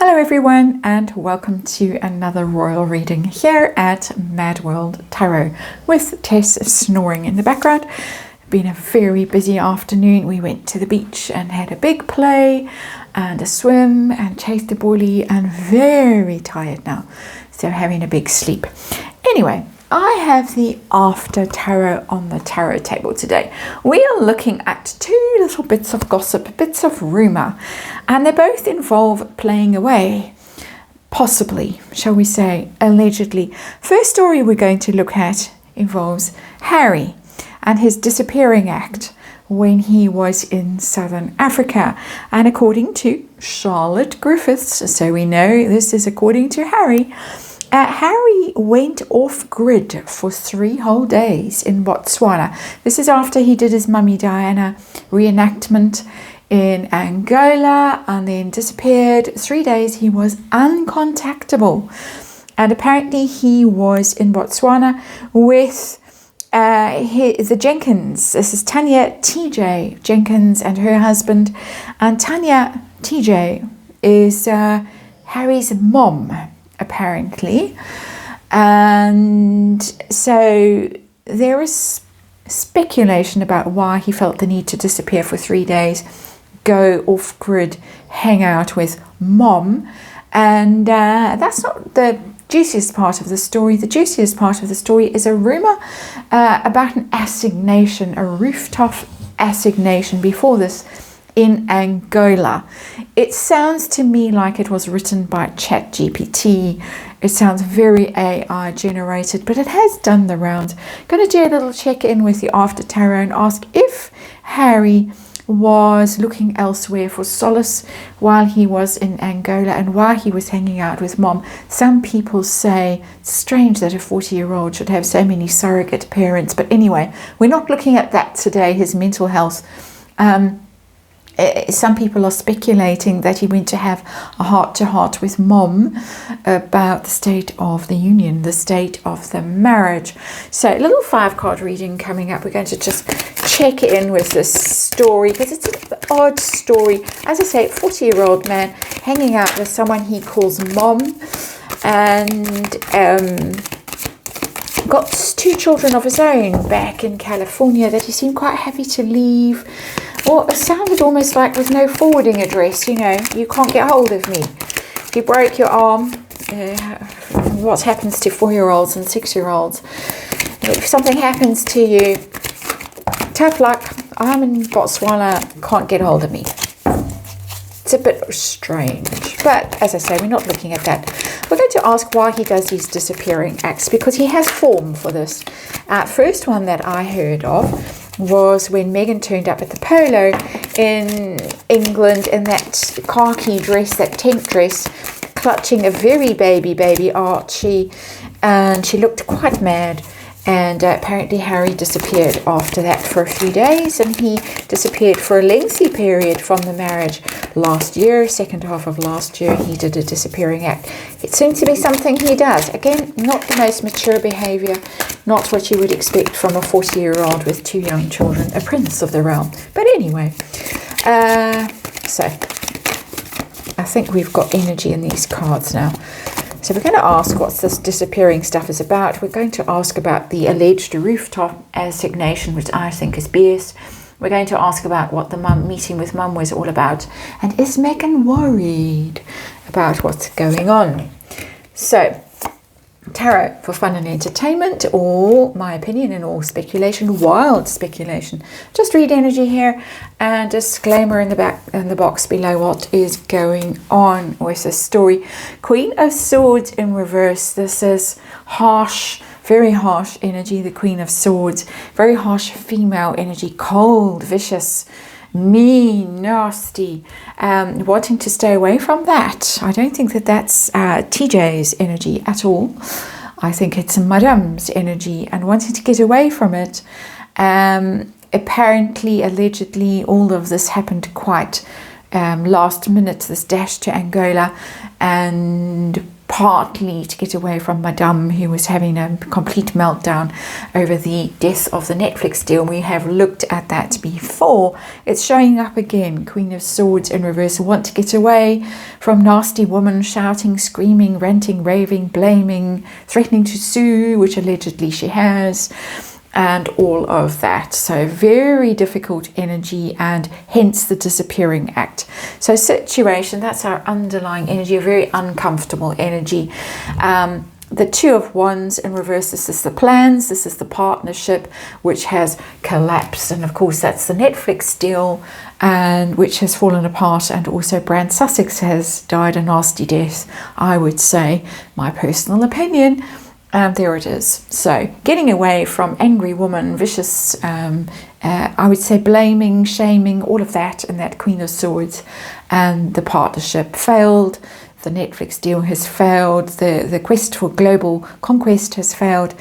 Hello everyone and welcome to another royal reading here at MadWorldTarot with Tess snoring in the background. Been a very busy afternoon. We went to the beach and had a big play and a swim and chased a bully and very tired now. So having a big sleep. Anyway, I have the after tarot on the tarot table today. We are looking at two little bits of gossip, bits of rumor, and they both involve playing away, possibly, shall we say, allegedly. First story we're going to look at involves Harry and his disappearing act when he was in Southern Africa. And according to Charlotte Griffiths, so we know this is according to Harry, Harry went off grid for 3 whole days in Botswana. This is after he did his Mummy Diana reenactment in Angola and then disappeared. 3 days he was uncontactable. And apparently he was in Botswana with the Jenkins. This is Tanya TJ Jenkins and her husband. And Tanya TJ is Harry's mom, apparently. And so there is speculation about why he felt the need to disappear for 3 days, go off grid, hang out with mom. And that's not the juiciest part of the story. The juiciest part of the story is a rumor about an assignation, a rooftop assignation before this in Angola. It sounds to me like it was written by ChatGPT. It sounds very AI generated, but it has done the rounds. Going to do a little check-in with the after tarot and ask if Harry was looking elsewhere for solace while he was in Angola and while he was hanging out with mom. Some people say it's strange that a 40-year-old should have so many surrogate parents, but anyway, we're not looking at that today, his mental health. Some people are speculating that he went to have a heart-to-heart with mom about the state of the union, the state of the marriage. So a little 5-card reading coming up. We're going to just check in with this story because it's an odd story. As I say, 40-year-old man hanging out with someone he calls mom and got 2 children of his own back in California that he seemed quite happy to leave. Or it sounded almost like with no forwarding address, you know, you can't get hold of me. If you broke your arm, what happens to 4-year-olds and 6-year-olds? If something happens to you, tough luck, I'm in Botswana, can't get hold of me. It's a bit strange, but as I say, we're not looking at that. We're going to ask why he does these disappearing acts, because he has form for this. First one that I heard of was when Meghan turned up at the polo in England in that khaki dress, that tent dress, clutching a very baby Archie, and she looked quite mad. And apparently Harry disappeared after that for a few days, and he disappeared for a lengthy period from the marriage last year. Second half of last year he did a disappearing act. It seems to be something he does. Again, not the most mature behavior, not what you would expect from a 40-year-old with 2 young children, a prince of the realm. But anyway, so I think we've got energy in these cards now. So we're going to ask what this disappearing stuff is about. We're going to ask about the alleged rooftop assignation, which I think is BS. We're going to ask about what the meeting with mum was all about. And is Meghan worried about what's going on? So, tarot for fun and entertainment, or my opinion and all speculation, wild speculation. Just read energy here and disclaimer in the back in the box below what is going on with this story. Queen of Swords in reverse. This is harsh, very harsh energy. The Queen of Swords, very harsh female energy, cold, vicious, mean, nasty, wanting to stay away from that. I don't think that that's TJ's energy at all. I think it's Madame's energy and wanting to get away from it. Apparently, allegedly, all of this happened quite last minute, this dash to Angola, and partly to get away from Madame, who was having a complete meltdown over the death of the Netflix deal. We have looked at that before. It's showing up again. Queen of Swords in reverse. Want to get away from nasty woman, shouting, screaming, ranting, raving, blaming, threatening to sue, which allegedly she has, and all of that. So very difficult energy, and hence the disappearing act. So situation, that's our underlying energy, a very uncomfortable energy. The Two of Wands in reverse, this is the plans, this is the partnership, which has collapsed. And of course, that's the Netflix deal, and which has fallen apart. And also Brand Sussex has died a nasty death, I would say, my personal opinion. There it is. So getting away from angry woman, vicious, I would say blaming, shaming, all of that, and that Queen of Swords, and the partnership failed. The Netflix deal has failed. The quest for global conquest has failed.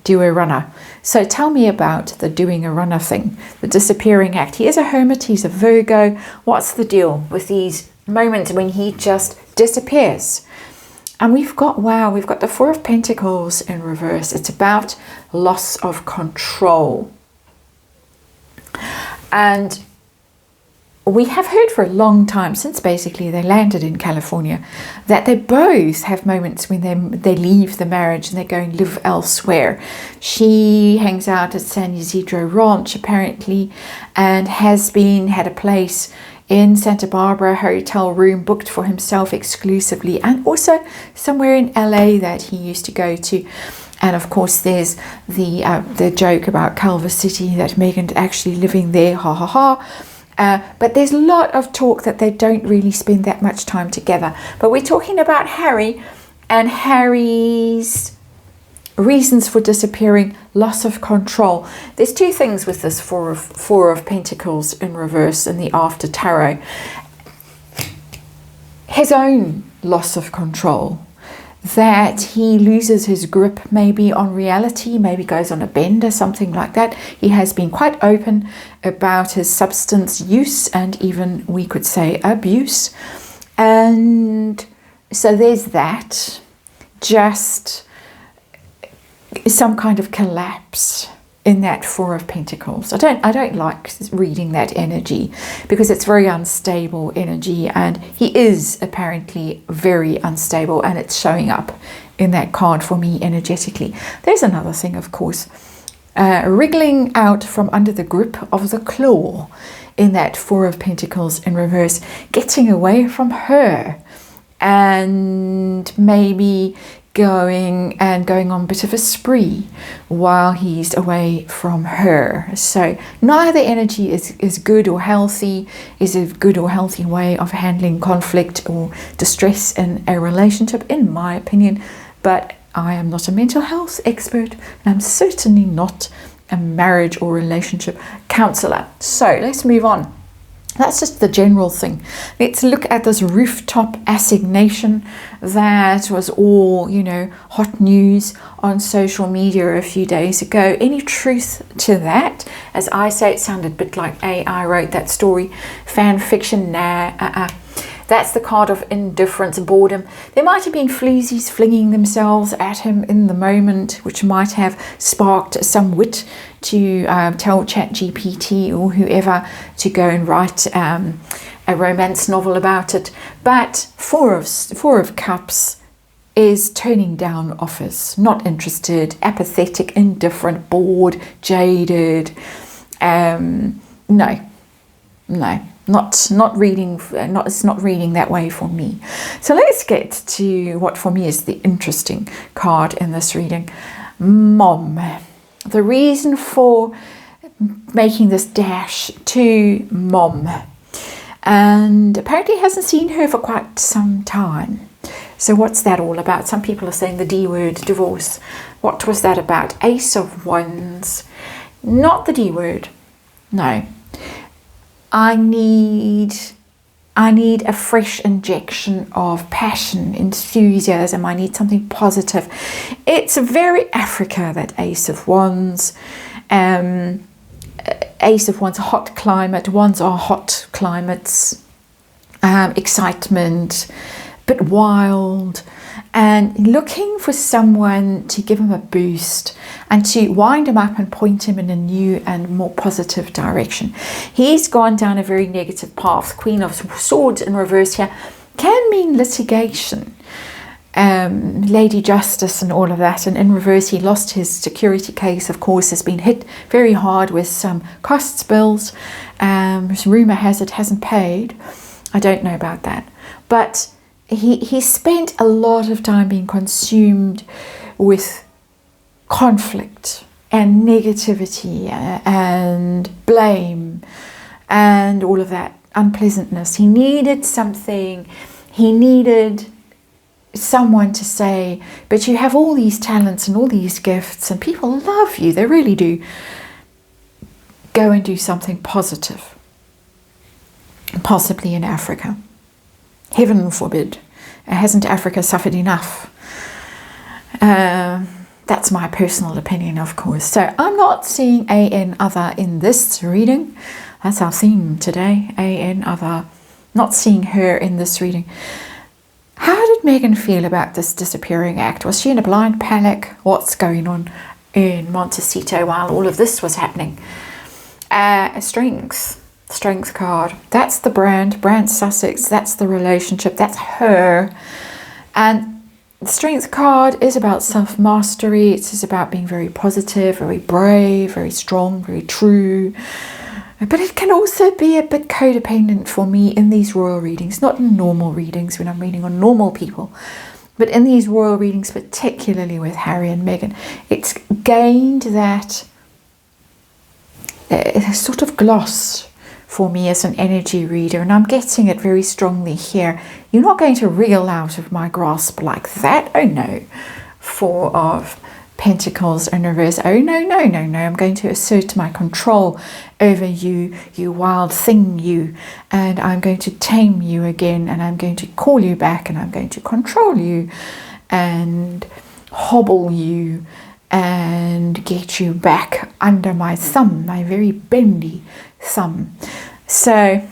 Do a runner. So tell me about the doing a runner thing, the disappearing act. He is a hermit, he's a Virgo. What's the deal with these moments when he just disappears? And we've got the Four of Pentacles in reverse. It's about loss of control. And we have heard for a long time, since basically they landed in California, that they both have moments when they leave the marriage and they go and live elsewhere. She hangs out at San Isidro Ranch, apparently, and had a place in Santa Barbara, hotel room booked for himself exclusively, and also somewhere in LA that he used to go to. And of course there's the joke about Culver City, that Meghan actually living there, ha ha ha. But there's a lot of talk that they don't really spend that much time together. But we're talking about Harry and Harry's reasons for disappearing, loss of control. There's two things with this Four of Pentacles in reverse in the After Tarot. His own loss of control, that he loses his grip maybe on reality, maybe goes on a bender, something like that. He has been quite open about his substance use, and even we could say abuse. And so there's that. Just some kind of collapse in that Four of Pentacles. I don't like reading that energy, because it's very unstable energy, and he is apparently very unstable, and it's showing up in that card for me energetically. There's another thing, of course, wriggling out from under the grip of the claw in that Four of Pentacles in reverse, getting away from her, and maybe going on a bit of a spree while he's away from her. So neither energy is good or healthy, is a good or healthy way of handling conflict or distress in a relationship, in my opinion. But I am not a mental health expert, and I'm certainly not a marriage or relationship counselor. So let's move on. That's just the general thing. Let's look at this Rooftop assignation that was all, hot news on social media a few days ago. Any truth to that? As I say, it sounded a bit like AI wrote that story. Fan fiction? Nah. That's the card of indifference, boredom. There might have been floozies flinging themselves at him in the moment, which might have sparked some wit to tell ChatGPT or whoever to go and write a romance novel about it. But Four of Cups is turning down offers, not interested, apathetic, indifferent, bored, jaded. No. Not reading. It's not reading that way for me. So let's get to what for me is the interesting card in this reading. Mom. The reason for making this dash to Mom, and apparently hasn't seen her for quite some time. So what's that all about? Some people are saying the D word, divorce. What was that about? Ace of Wands. Not the D word. No. I need a fresh injection of passion, enthusiasm. I need something positive. It's very Africa, that Ace of Wands. Ace of Wands, hot climate. Wands are hot climates. excitement, but wild, and looking for someone to give him a boost and to wind him up and point him in a new and more positive direction. He's gone down a very negative path. Queen of Swords in reverse here can mean litigation, Lady Justice and all of that. And in reverse, he lost his security case, of course, has been hit very hard with some costs bills. Rumour has it hasn't paid. I don't know about that. But he spent a lot of time being consumed with conflict and negativity and blame and all of that unpleasantness. He needed something. He needed someone to say, but you have all these talents and all these gifts and people love you. They really do. Go and do something positive. Possibly in Africa. Heaven forbid. Hasn't Africa suffered enough? That's my personal opinion, of course. So I'm not seeing AN other in this reading. That's our theme today. AN other. Not seeing her in this reading. How did Meghan feel about this disappearing act? Was she in a blind panic? What's going on in Montecito while all of this was happening? Strength card. That's the brand Sussex. That's the relationship. That's her. And the Strength card is about self-mastery. It's about being very positive, very brave, very strong, very true. But it can also be a bit codependent for me in these royal readings, not in normal readings when I'm reading on normal people, but in these royal readings, particularly with Harry and Meghan. It's gained that sort of gloss for me as an energy reader, and I'm getting it very strongly here. You're not going to reel out of my grasp like that. Oh no. Four of Pentacles in reverse. Oh no. I'm going to assert my control over you, you wild thing, you, and I'm going to tame you again, and I'm going to call you back, and I'm going to control you and hobble you and get you back under my thumb, my very bendy thumb. So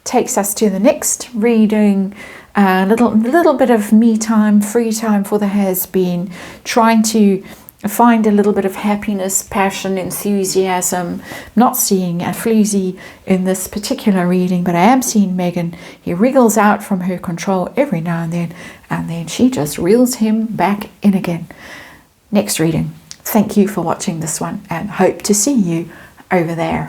takes us to the next reading. A little bit of me time, free time for the has-been, trying to find a little bit of happiness, passion, enthusiasm. Not seeing a floozy in this particular reading, but I am seeing Meghan. He wriggles out from her control every now and then she just reels him back in again. Next reading. Thank you for watching this one, and hope to see you over there.